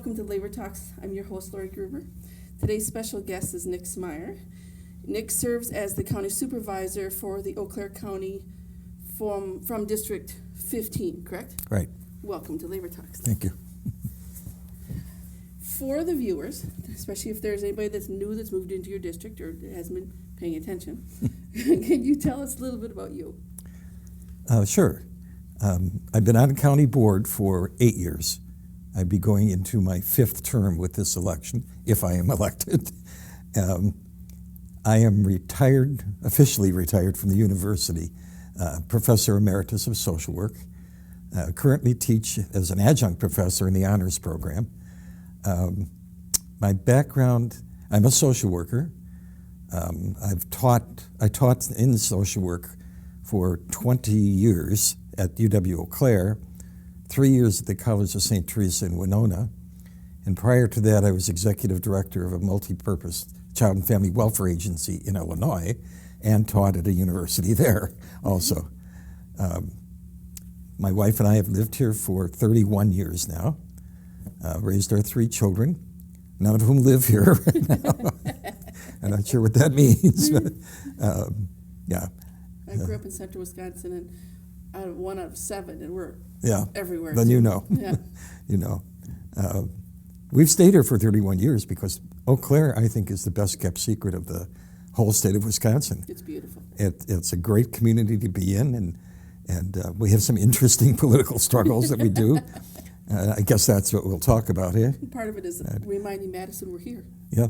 Welcome to Labor Talks. I'm your host, Laurie Gruber. Today's special guest is Nick Smiar. Nick serves as the county supervisor for the Eau Claire County from District 15, correct? Right. Welcome to Labor Talks. Thank you. For the viewers, especially if there's anybody that's new that's moved into your district or hasn't been paying attention, can you tell us a little bit about you? Sure. I've been on the county board for 8 years. I'd be going into my 5th term with this election, if I am elected. I am retired, officially retired from the university, professor emeritus of social work. Currently teach as an adjunct professor in the honors program. My background, I'm a social worker. I taught in social work for 20 years at UW-Eau Claire, 3 years at the College of St. Teresa in Winona, and prior to that I was executive director of a multi-purpose child and family welfare agency in Illinois and taught at a university there also. My wife and I have lived here for 31 years now, raised our 3 children, none of whom live here right now. I'm not sure what that means, but yeah. I grew up in central Wisconsin, and one out of 7, and we're everywhere. Then you know. Yeah. You know. We've stayed here for 31 years because Eau Claire, I think, is the best kept secret of the whole state of Wisconsin. It's beautiful. It's a great community to be in, and we have some interesting political struggles that we do. I guess that's what we'll talk about here. Part of it is reminding Madison we're here. Yeah.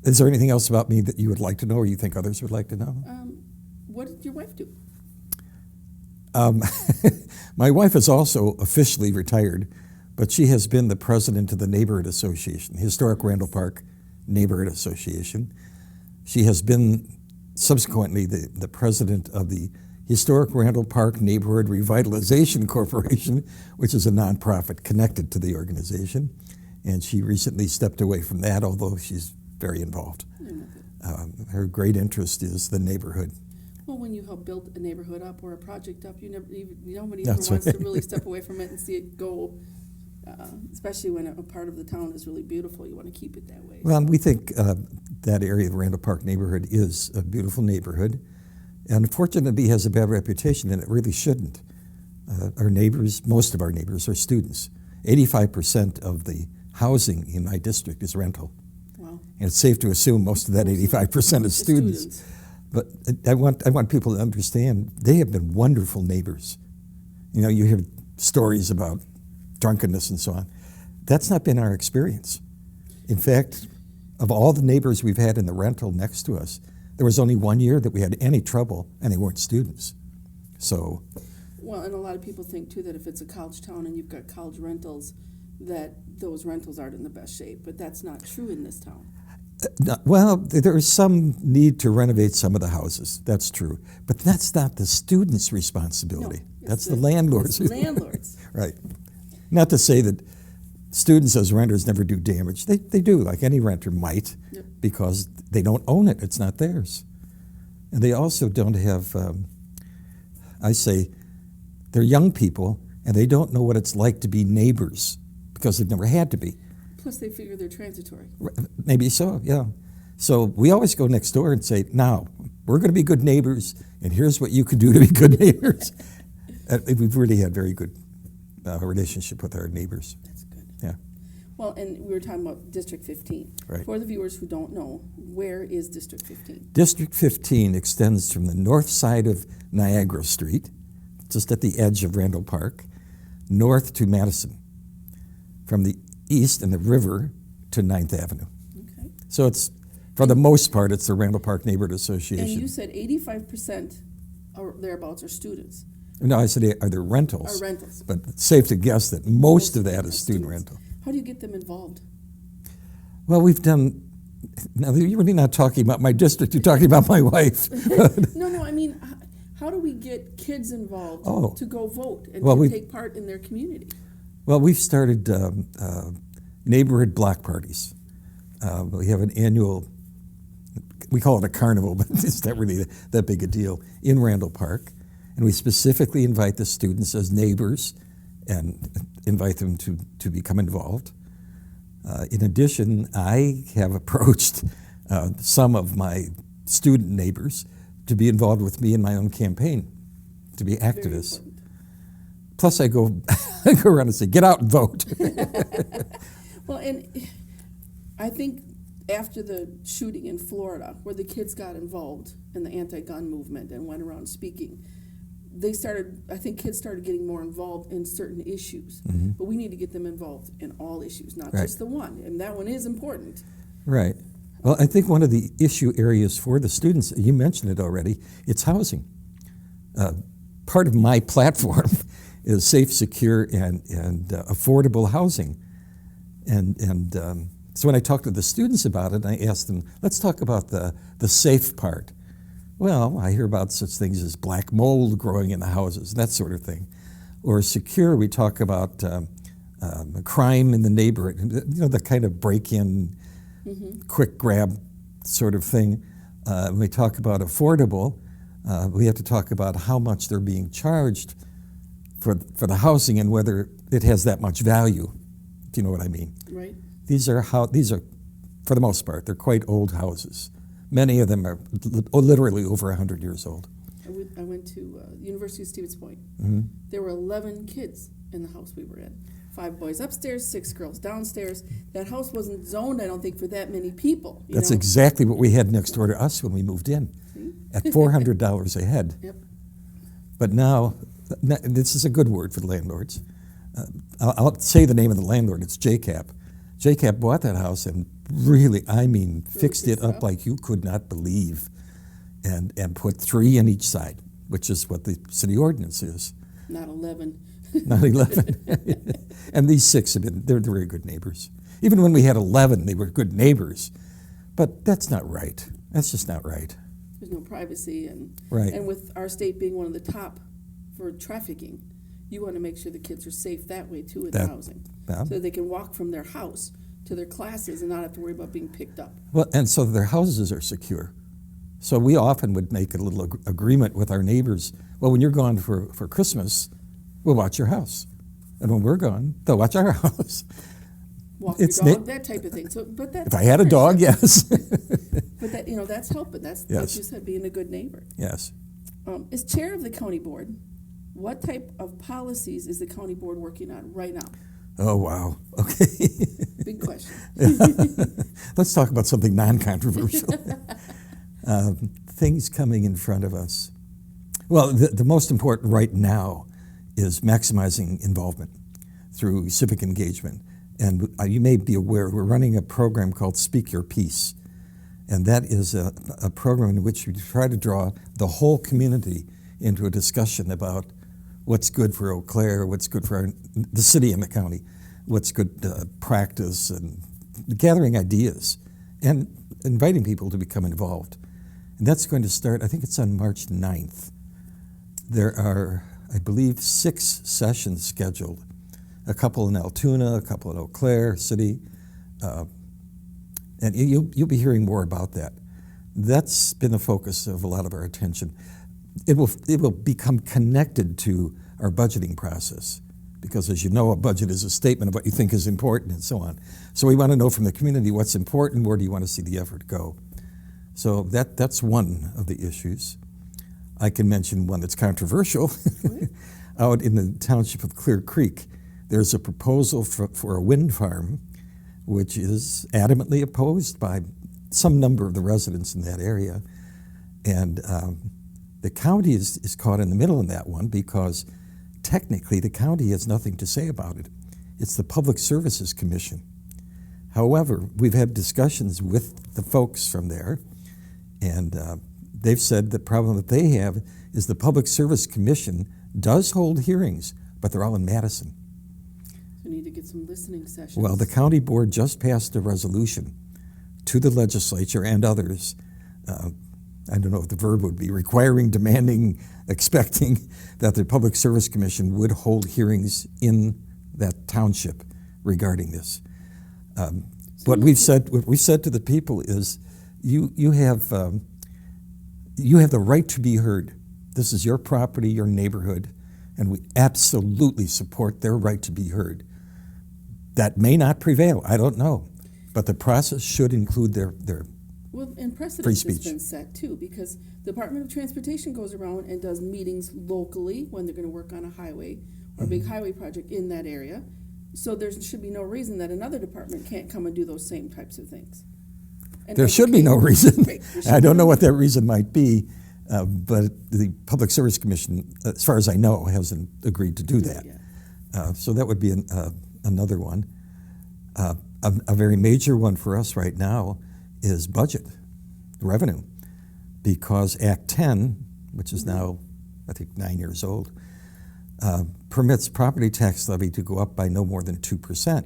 Is there anything else about me that you would like to know or you think others would like to know? What did your wife do? My wife is also officially retired, but she has been the president of the Neighborhood Association, Historic Randall Park Neighborhood Association. She has been subsequently the president of the Historic Randall Park Neighborhood Revitalization Corporation, which is a nonprofit connected to the organization. And she recently stepped away from that, although she's very involved. Her great interest is the neighborhood. Well, when you help build a neighborhood up or a project up, nobody ever That's wants right. to really step away from it and see it go, especially when a part of the town is really beautiful. You want to keep it that way. Well, we think that area of Randall Park neighborhood is a beautiful neighborhood. And unfortunately, it has a bad reputation, and it really shouldn't. Our neighbors, most of our neighbors, are students. 85% of the housing in my district is rental. Wow. And it's safe to assume most of that 85% is students. But I want people to understand they have been wonderful neighbors. You know, you hear stories about drunkenness and so on. That's not been our experience. In fact, of all the neighbors we've had in the rental next to us, there was only 1 year that we had any trouble, and they weren't students. So. Well, and a lot of people think, too, that if it's a college town and you've got college rentals, that those rentals aren't in the best shape. But that's not true in this town. Well, there is some need to renovate some of the houses. That's true. But that's not the students' responsibility. No, that's the landlords. It's the landlords. Right. Not to say that students as renters never do damage. They do, like any renter might, Yep. because they don't own it. It's not theirs. And they also don't have, I say, they're young people, and they don't know what it's like to be neighbors because they've never had to be. Plus, they figure they're transitory. Maybe so, yeah. So we always go next door and say, now, we're going to be good neighbors, and here's what you can do to be good neighbors. We've really had very good relationship with our neighbors. That's good. Yeah. Well, and we were talking about District 15. Right. For the viewers who don't know, where is District 15? District 15 extends from the north side of Niagara Street, just at the edge of Randall Park, north to Madison. From the east and the river to 9th Avenue. Okay. So it's, for the most part, it's the Randall Park Neighborhood Association. And you said 85% or thereabouts are students. No, I said are there rentals. Are rentals. But it's safe to guess that most of that is student rental. How do you get them involved? Well, we've done, now you're really not talking about my district, you're talking about my wife. No, I mean, how do we get kids involved to go vote and to take part in their community? Well, we've started neighborhood block parties. We have an annual, we call it a carnival, but it's not really that big a deal, in Randall Park. And we specifically invite the students as neighbors and invite them to become involved. In addition, I have approached some of my student neighbors to be involved with me in my own campaign, to be activists. Plus, I go, I go around and say, get out and vote. Well, and I think after the shooting in Florida, where the kids got involved in the anti-gun movement and went around speaking, I think kids started getting more involved in certain issues. Mm-hmm. But we need to get them involved in all issues, not Right. just the one. And that one is important. Right. Well, I think one of the issue areas for the students, you mentioned it already, it's housing. Part of my platform is safe, secure, and affordable housing. And so when I talk to the students about it, I ask them, let's talk about the safe part. Well, I hear about such things as black mold growing in the houses, that sort of thing. Or secure, we talk about crime in the neighborhood, you know, the kind of break-in, quick grab sort of thing. When we talk about affordable, we have to talk about how much they're being charged for the housing and whether it has that much value, if you know what I mean. Right. These are, for the most part, they're quite old houses. Many of them are literally over 100 years old. I went to University of Stevens Point. Mm-hmm. There were 11 kids in the house we were in. 5 boys upstairs, 6 girls downstairs. That house wasn't zoned, I don't think, for that many people. That's exactly what we had next door to us when we moved in, See? at $400 a head. Yep. But now, this is a good word for the landlords. I'll say the name of the landlord, it's JCAP. JCAP bought that house and really, I mean, fixed it up like you could not believe, and put 3 on each side, which is what the city ordinance is. Not 11. Not 11. And these 6 have been, they're very good neighbors. Even when we had 11, they were good neighbors. But that's not right. That's just not right. There's no privacy. And Right. with our state being one of the top for trafficking, you want to make sure the kids are safe that way too in housing. Yeah. So they can walk from their house to their classes and not have to worry about being picked up. Well, and so their houses are secure. So we often would make a little agreement with our neighbors. Well, when you're gone for Christmas, we'll watch your house. And when we're gone, they'll watch our house. Walk your dog, that type of thing. So, but that's if I had a dog, yes. But that, that's helping. That's Yes. like you said, being a good neighbor. Yes. As chair of the county board, what type of policies is the county board working on right now? Oh, wow. Okay. Big question. Let's talk about something non-controversial. Things coming in front of us. Well, the most important right now is maximizing involvement through civic engagement. And you may be aware, we're running a program called Speak Your Piece. And that is a program in which we try to draw the whole community into a discussion about what's good for Eau Claire, what's good for the city and the county, what's good practice, and gathering ideas and inviting people to become involved. And that's going to start, I think it's on March 9th. There are, I believe, 6 sessions scheduled, a couple in Altoona, a couple in Eau Claire City, and you'll be hearing more about that. That's been the focus of a lot of our attention. It will become connected to our budgeting process, because as you know, a budget is a statement of what you think is important and so on. So we want to know from the community what's important, where do you want to see the effort go. So that's one of the issues. I can mention one that's controversial. Out in the township of Clear Creek, there's a proposal for a wind farm, which is adamantly opposed by some number of the residents in that area. And the county is caught in the middle in that one, because technically the county has nothing to say about it. It's the Public Services Commission. However, we've had discussions with the folks from there, and they've said the problem that they have is the Public Service Commission does hold hearings, but they're all in Madison. We need to get some listening sessions. Well, the county board just passed a resolution to the legislature and others. I don't know if the verb would be requiring, demanding, expecting that the Public Service Commission would hold hearings in that township regarding this. What we've said to the people is, you have the right to be heard. This is your property, your neighborhood, and we absolutely support their right to be heard. That may not prevail. I don't know. But the process should include their Well, and Free precedent has speech. been set too, because the Department of Transportation goes around and does meetings locally when they're gonna work on a highway or a big highway project in that area. So there should be no reason that another department can't come and do those same types of things. And There should be no educate- reason. Right, there should I be don't no know what reason. that reason might be, but the Public Service Commission, as far as I know, hasn't agreed to do that. Yeah. So that would be another one. A very major one for us right now is budget, revenue, because Act 10, which is now, I think, 9 years old, permits property tax levy to go up by no more than 2%.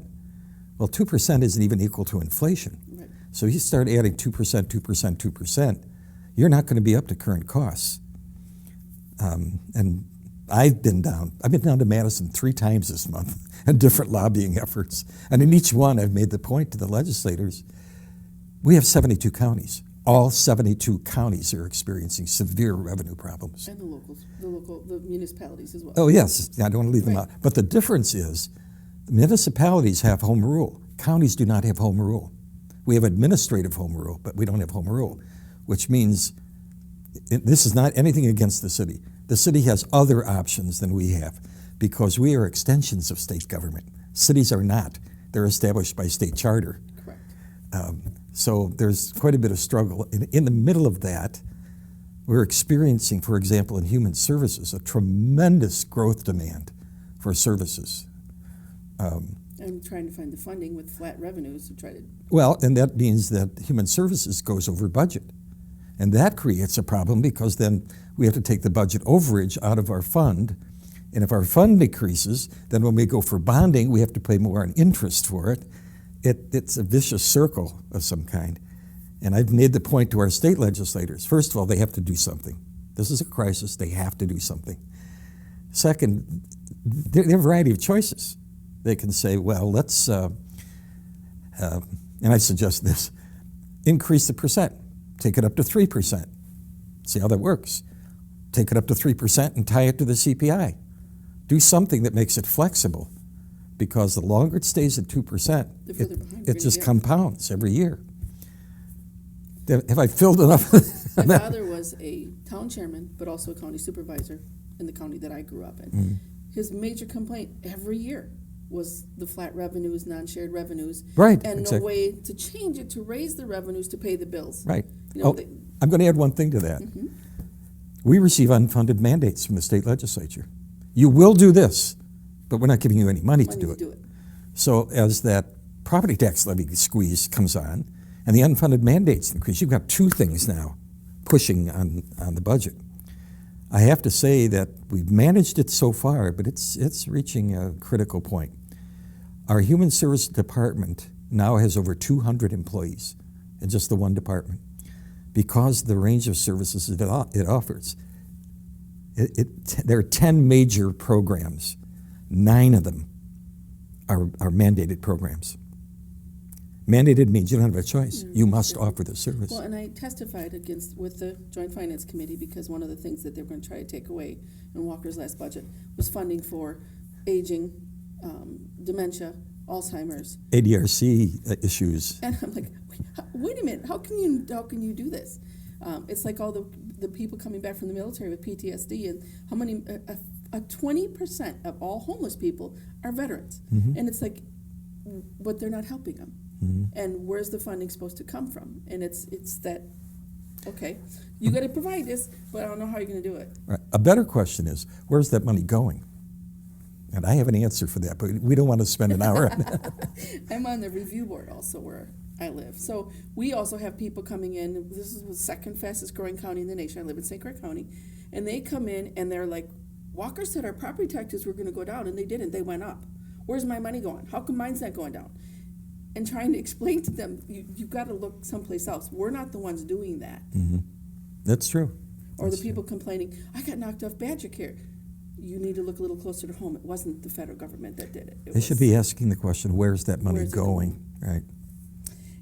Well, 2% isn't even equal to inflation. Right. So you start adding 2%, 2%, 2%, you're not going to be up to current costs. And I've been down to Madison 3 times this month in different lobbying efforts. And in each one, I've made the point to the legislators, we have 72 counties. All 72 counties are experiencing severe revenue problems. And the municipalities as well. Oh, yes, I don't want to leave them Right. out. But the difference is municipalities have home rule. Counties do not have home rule. We have administrative home rule, but we don't have home rule, which means this is not anything against the city. The city has other options than we have because we are extensions of state government. Cities are not. They're established by state charter. Correct. So there's quite a bit of struggle. In the middle of that, we're experiencing, for example, in human services, a tremendous growth demand for services. I'm trying to find the funding with flat revenues to try to. Well, and that means that human services goes over budget. And that creates a problem because then we have to take the budget overage out of our fund. And if our fund decreases, then when we go for bonding, we have to pay more on interest for it. It's a vicious circle of some kind. And I've made the point to our state legislators. First of all, they have to do something. This is a crisis. They have to do something. Second, there are a variety of choices. They can say, well, let's, and I suggest this, increase the percent. Take it up to 3%. See how that works. Take it up to 3% and tie it to the CPI. Do something that makes it flexible, because the longer it stays at 2%, The further behind we're it gonna just get. compounds every year. Have I filled enough? My father was a town chairman, but also a county supervisor in the county that I grew up in. Mm-hmm. His major complaint every year was the flat revenues, non-shared revenues. Right, And exactly. no way to change it, to raise the revenues to pay the bills. Right. You know, Oh, I'm going to add one thing to that. Mm-hmm. We receive unfunded mandates from the state legislature. You will do this, but we're not giving you any money to do it. So as that property tax levy squeeze comes on and the unfunded mandates increase, you've got 2 things now pushing on the budget. I have to say that we've managed it so far, but it's reaching a critical point. Our Human Service Department now has over 200 employees in just the one department because of the range of services it offers. There are 10 major programs. 9 of them are mandated programs. Mandated means you don't have a choice. You must offer the service. Well, and I testified with the Joint Finance Committee because one of the things that they were going to try to take away in Walker's last budget was funding for aging, dementia, Alzheimer's. ADRC issues. And I'm like, wait a minute, how can you do this? It's like all the people coming back from the military with PTSD, and how many, 20% of all homeless people are veterans. Mm-hmm. And it's like, but they're not helping them. Mm-hmm. And where's the funding supposed to come from? And it's that, okay, you got to provide this, but I don't know how you're going to do it. Right. A better question is, where's that money going? And I have an answer for that, but we don't want to spend an hour on that. I'm on the review board also where I live. So we also have people coming in. This is the second fastest growing county in the nation. I live in St. Clair County. And they come in and they're like, Walker said our property taxes were going to go down, and they didn't. They went up. Where's my money going? How come mine's not going down? And trying to explain to them, you've got to look someplace else. We're not the ones doing that. Mm-hmm. That's true. Or That's the people complaining, I got knocked off Badger Care. You need to look a little closer to home. It wasn't the federal government that did it. They should be asking the question, where's that money Where's it going? Right.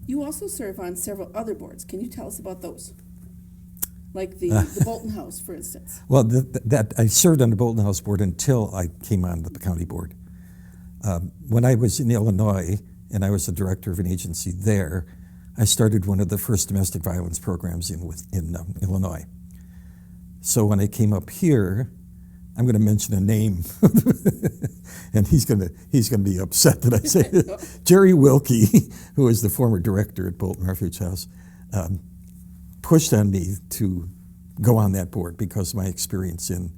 You also serve on several other boards. Can you tell us about those? Like the Bolton House, for instance. Well, that I served on the Bolton House board until I came on the county board. When I was in Illinois, and I was the director of an agency there, I started one of the first domestic violence programs in Illinois. So when I came up here, I'm going to mention a name, and he's going to be upset that I say it. Jerry Wilkie, who is the former director at Bolton Refuge House, pushed on me to go on that board because of my experience in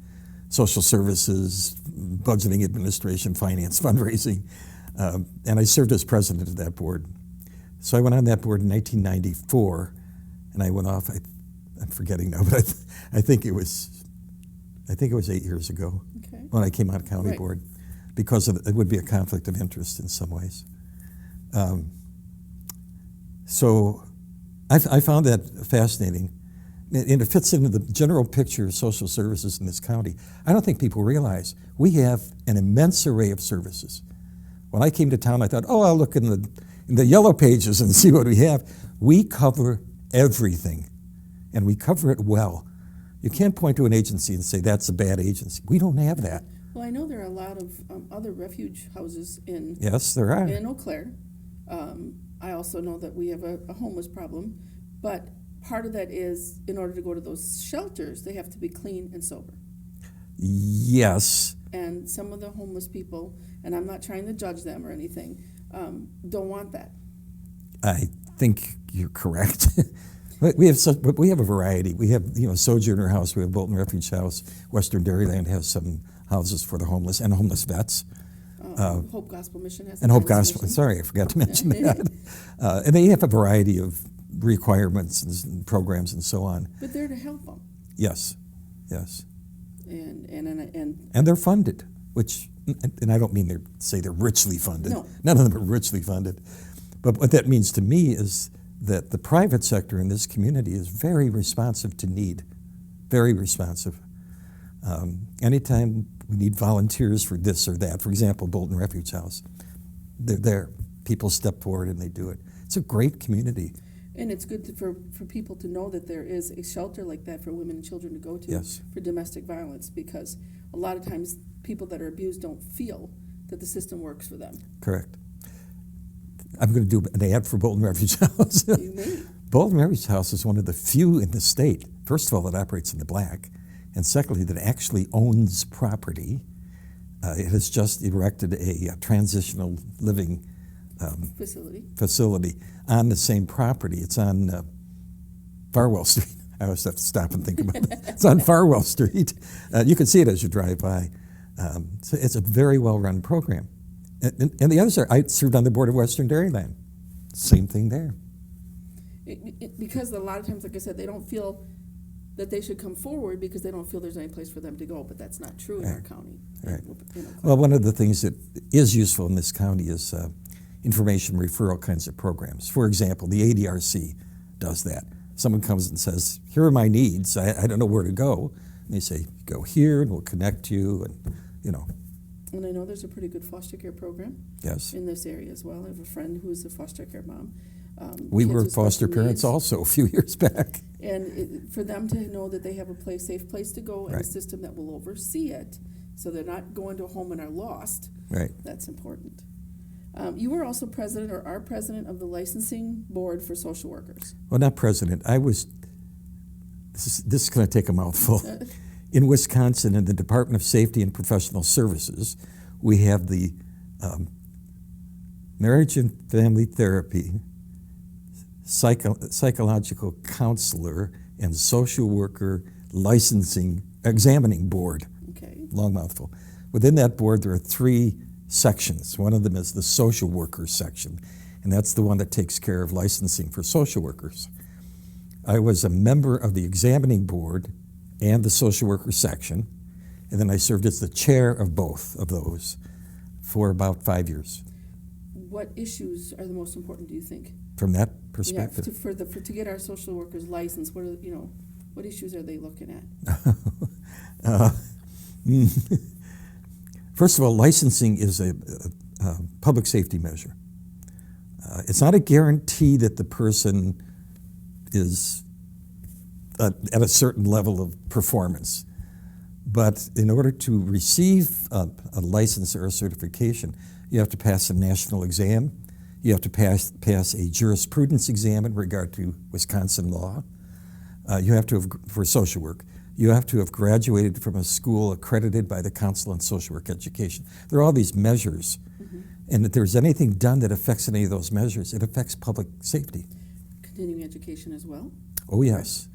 social services, budgeting administration, finance, fundraising, and I served as president of that board. So I went on that board in 1994, and I went off. I'm forgetting now, but I think it was 8 years ago when I came on county board, because it would be a conflict of interest in some ways. So I found that fascinating, and it fits into the general picture of social services in this county. I don't think people realize we have an immense array of services. When I came to town, I thought, I'll look in the yellow pages and see what we have. We cover everything, and we cover it well. You can't point to an agency and say that's a bad agency. We don't have that. Well, I know there are a lot of other refuge houses in Yes, there are. in Eau Claire. I also know that we have a homeless problem, but part of that is in order to go to those shelters, they have to be clean and sober. Yes. And some of the homeless people, and I'm not trying to judge them or anything, don't want that. I think you're correct. We have a variety. We have Sojourner House. We have Bolton Refuge House. Western Dairyland has some houses for the homeless and homeless vets. Hope Gospel Mission has. And Hope Gospel. Mission. Sorry, I forgot to mention that. And they have a variety of requirements and programs and so on. But they're to help them. Yes. And they're funded, which, and I don't mean they're richly funded. No. None of them are richly funded. But what that means to me is that the private sector in this community is very responsive to need, very responsive. Anytime we need volunteers for this or that, for example, Bolton Refuge House, they're there. People step forward and they do it. It's a great community. And it's good for people to know that there is a shelter like that for women and children to go to for domestic violence, because a lot of times people that are abused don't feel that the system works for them. Correct. I'm going to do an ad for Bolton Refuge House. You may. Bolton Refuge House is one of the few in the state, first of all, that operates in the black, and secondly, that actually owns property. It has just erected a transitional living facility on the same property. It's on Farwell Street. I always have to stop and think about it. It's on Farwell Street. You can see it as you drive by. So it's a very well-run program. And the others I served on the board of Western Dairyland. Same thing there. Because a lot of times, like I said, they don't feel that they should come forward because they don't feel there's any place for them to go, but that's not true in our county. Right. Well, one of the things that is useful in this county is information referral kinds of programs. For example, the ADRC does that. Someone comes and says, here are my needs, I don't know where to go. And they say, go here and we'll connect you, and And I know there's a pretty good foster care program in this area as well. I have a friend who's a foster care mom. We were foster parents also a few years back. And for them to know that they have a safe place to go and a system that will oversee it, so they're not going to a home and are lost, that's important. You were also president, or are president, of the licensing board for social workers. Well, not president. I was, this is going to take a mouthful. In Wisconsin, in the Department of Safety and Professional Services, we have the Marriage and Family Therapy, Psychological Counselor, and Social Worker Licensing Examining Board. Okay. Long mouthful. Within that board, there are 3 sections. One of them is the social worker section, and that's the one that takes care of licensing for social workers. I was a member of the examining board and the social worker section, and then I served as the chair of both of those for about 5 years. What issues are the most important, do you think? From that perspective? To get our social workers licensed, what issues are they looking at? First of all, licensing is a public safety measure. It's not a guarantee that the person is at a certain level of performance, But in order to receive a license or a certification, you have to pass a national exam. You have to pass a jurisprudence exam in regard to Wisconsin law. You have to have, for social work, you have to have graduated from a school accredited by the Council on Social Work Education. There are all these measures. And if there's anything done that affects any of those measures, it affects public safety. Continuing education as well. Oh, yes.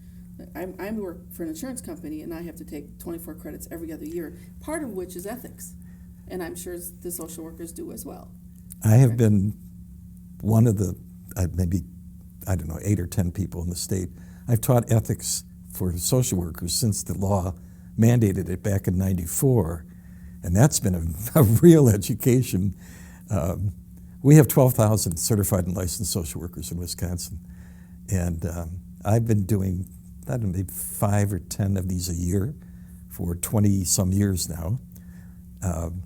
I work for an insurance company, and I have to take 24 credits every other year, part of which is ethics. And I'm sure the social workers do as well. I have been one of the, maybe, 8 or 10 people in the state. I've taught ethics for social workers since the law mandated it back in '94, and that's been a real education. We have 12,000 certified and licensed social workers in Wisconsin, and I've been doing, maybe 5 or 10 of these a year for 20-some years now. And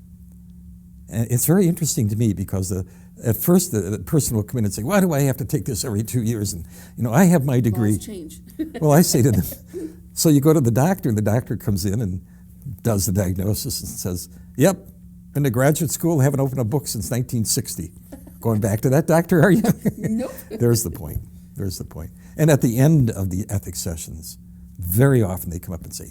it's very interesting to me because at first the person will come in and say, why do I have to take this every 2 years? And, I have my degree. Laws change. Well, I say to them, so you go to the doctor, and the doctor comes in and does the diagnosis and says, yep, been to graduate school, haven't opened a book since 1960. Going back to that doctor, are you? Nope. There's the point. There's the point. And at the end of the ethics sessions, very often they come up and say,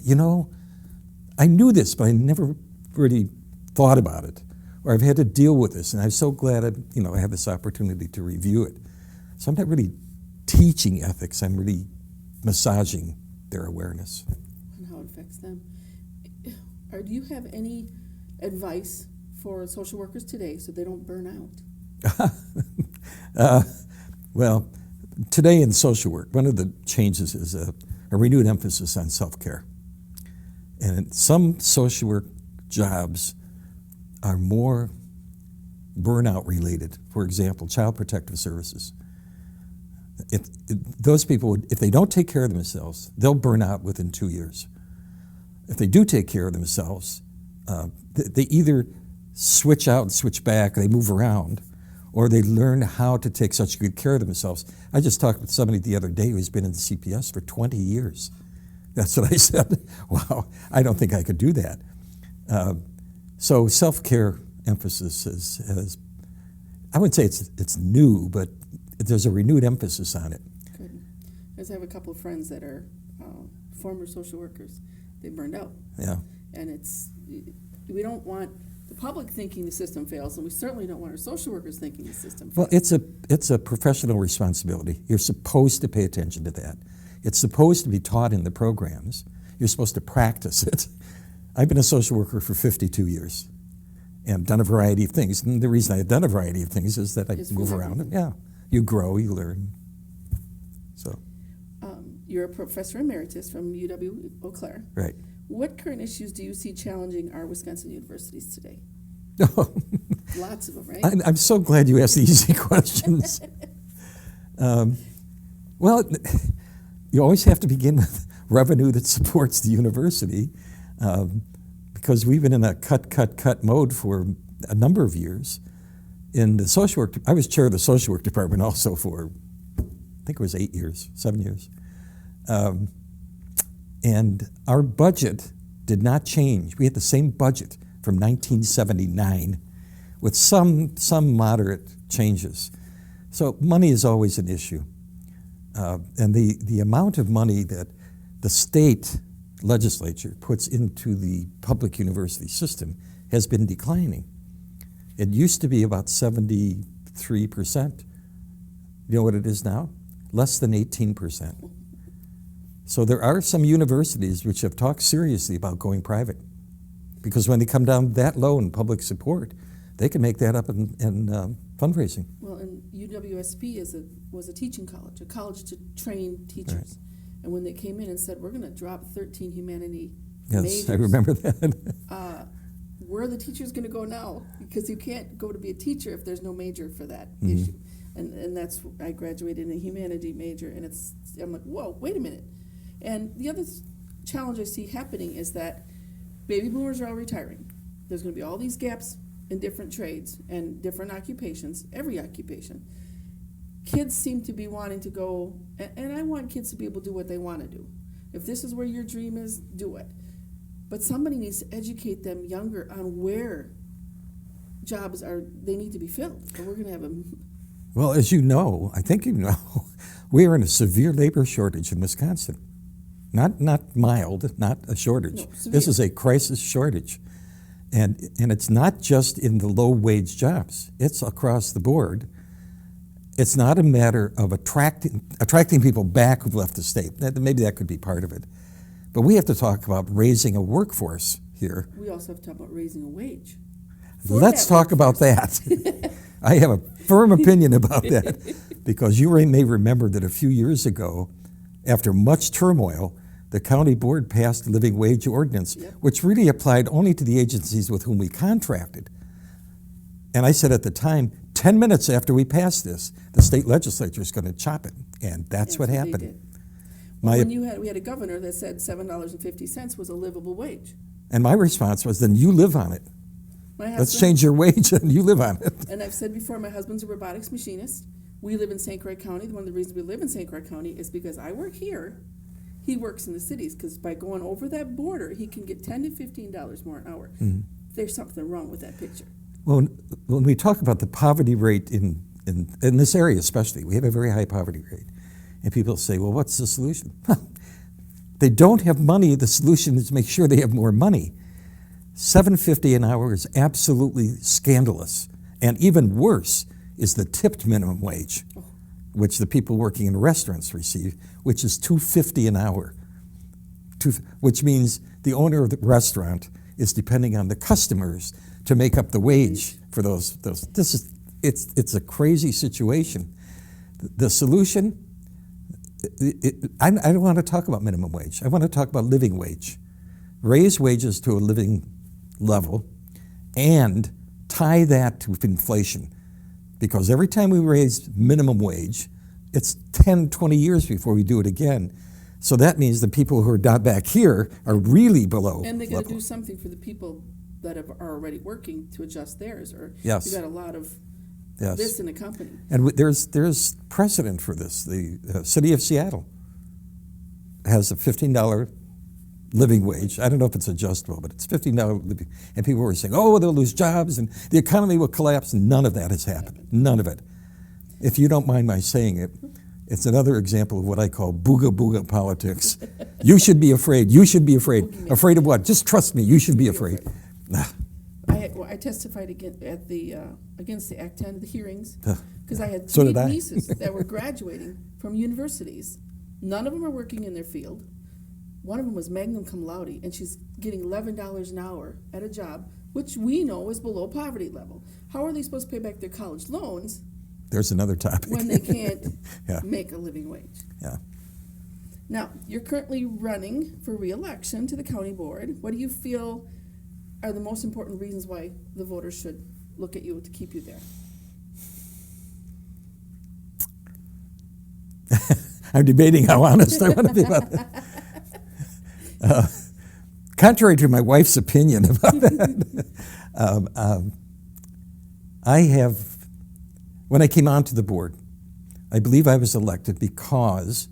I knew this, but I never really thought about it, or I've had to deal with this, and I'm so glad I have this opportunity to review it. So I'm not really teaching ethics, I'm really massaging their awareness. And how it affects them. Do you have any advice for social workers today so they don't burn out? Well, today in social work, one of the changes is a renewed emphasis on self-care. And some social work jobs are more burnout related. For example, child protective services. Those people, if they don't take care of themselves, they'll burn out within 2 years. If they do take care of themselves, they either switch out and switch back, they move around, or they learn how to take such good care of themselves. I just talked with somebody the other day who's been in CPS for 20 years. That's what I said. Wow, I don't think I could do that. So self-care emphasis is, I wouldn't say it's new, but there's a renewed emphasis on it. Good. Because I have a couple of friends that are former social workers. They burned out. Yeah. And we don't want the public thinking the system fails, and we certainly don't want our social workers thinking the system fails. Well, it's a professional responsibility. You're supposed to pay attention to that. It's supposed to be taught in the programs. You're supposed to practice it. I've been a social worker for 52 years and done a variety of things. And the reason I've done a variety of things is that I move around. And, yeah, you grow, you learn. So. You're a professor emeritus from UW-Eau Claire. Right. What current issues do you see challenging our Wisconsin universities today? Lots of them, right? I'm so glad you asked the easy questions. Well, you always have to begin with revenue that supports the university, because we've been in a cut mode for a number of years. In the social work, I was chair of the social work department also for, I think it was 7 years. And our budget did not change. We had the same budget from 1979 with some moderate changes. So money is always an issue. And the amount of money that the state legislature puts into the public university system has been declining. It used to be about 73%. You know what it is now? Less than 18%. So there are some universities which have talked seriously about going private, because when they come down that low in public support, they can make that up in fundraising. Well, and UWSP was a teaching college, a college to train teachers. Right. And when they came in and said, we're going to drop 13 humanity majors. I remember that. Where are the teachers going to go now? Because you can't go to be a teacher if there's no major for that issue. And that's, I graduated in a humanity major, and I'm like, whoa, wait a minute. And the other challenge I see happening is that baby boomers are all retiring. There's going to be all these gaps in different trades and different occupations, every occupation. Kids seem to be wanting to go, and I want kids to be able to do what they want to do. If this is where your dream is, do it. But somebody needs to educate them younger on where jobs they need to be filled. And we're going to have a... Well, as you know, I think you know, we are in a severe labor shortage in Wisconsin. Not mild, not a shortage. No, severe. This is a crisis shortage. And it's not just in the low-wage jobs. It's across the board. It's not a matter of attracting people back who've left the state. Maybe that could be part of it. But we have to talk about raising a workforce here. We also have to talk about raising a wage. Let's talk about that. I have a firm opinion about that because you may remember that a few years ago, after much turmoil, the county board passed a living wage ordinance, Yep. which really applied only to the agencies with whom we contracted. And I said at the time, 10 minutes after we passed this, the state legislature is going to chop it. And that's what they happened. did. Well, we had a governor that said $7.50 was a livable wage. And my response was, then you live on it. My husband, Let's change your wage and you live on it. And I've said before, my husband's a robotics machinist. We live in St. Croix County. One of the reasons we live in St. Croix County is because I work here. He works in the cities, because by going over that border, he can get $10 to $15 more an hour. Mm-hmm. There's something wrong with that picture. Well, when we talk about the poverty rate in this area especially, we have a very high poverty rate. And people say, well, what's the solution? They don't have money. The solution is to make sure they have more money. $7.50 an hour is absolutely scandalous. And even worse is the tipped minimum wage, which the people working in restaurants receive, which is $2.50 an hour, which means the owner of the restaurant is depending on the customers to make up the wage for those. It's a crazy situation. The solution, I don't want to talk about minimum wage. I want to talk about living wage. Raise wages to a living level and tie that to inflation. Because every time we raise minimum wage, it's 10, 20 years before we do it again. So that means the people who are down back here are really below And they got to level. do something for the people that are already working to adjust theirs. Or Yes. you got a lot of Yes. this in a company. And there's precedent for this. The city of Seattle has a $15 living wage. I don't know if it's adjustable, but it's $15 living. And people were saying, oh, they'll lose jobs and the economy will collapse. None of that has happened. None of it. If you don't mind my saying it, it's another example of what I call booga politics. You should be afraid. You should be afraid. Afraid of what? Just trust me. You should be afraid. I testified against the Act 10, the hearings, because I had So three did I. nieces that were graduating from universities. None of them are working in their field. One of them was magna cum laude, and she's getting $11 an hour at a job, which we know is below poverty level. How are they supposed to pay back their college loans There's another topic. when they can't Yeah. make a living wage? Yeah. Now, you're currently running for re-election to the county board. What do you feel are the most important reasons why the voters should look at you to keep you there? I'm debating how honest I want to be about that. Contrary to my wife's opinion about that, when I came onto the board, I believe I was elected because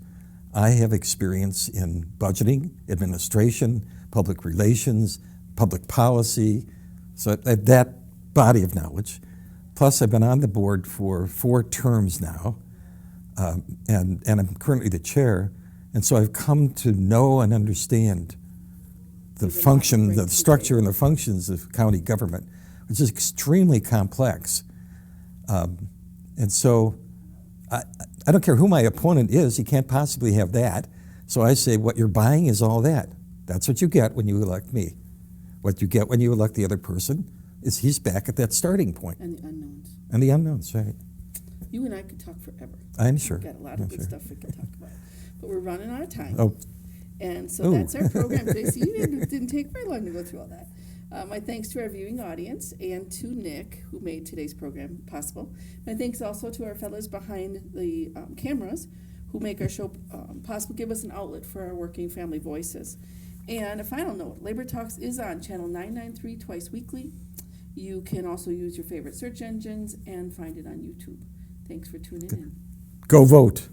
I have experience in budgeting, administration, public relations, public policy, so that body of knowledge. Plus, I've been on the board for 4 terms now, and I'm currently the chair, and so I've come to know and understand the function, the structure and the functions of county government, which is extremely complex. And so I don't care who my opponent is, he can't possibly have that. So I say what you're buying is all that. That's what you get when you elect me. What you get when you elect the other person is he's back at that starting point. And the unknowns. And the unknowns, right. You and I could talk forever. I'm sure. We've got a lot of good stuff we can talk about. But we're running out of time. Oh, And so Ooh. that's our program today. See, it didn't take very long to go through all that. My thanks to our viewing audience and to Nick, who made today's program possible. My thanks also to our fellows behind the cameras who make our show possible, give us an outlet for our working family voices. And a final note, Labor Talks is on Channel 993 twice weekly. You can also use your favorite search engines and find it on YouTube. Thanks for tuning in. go vote.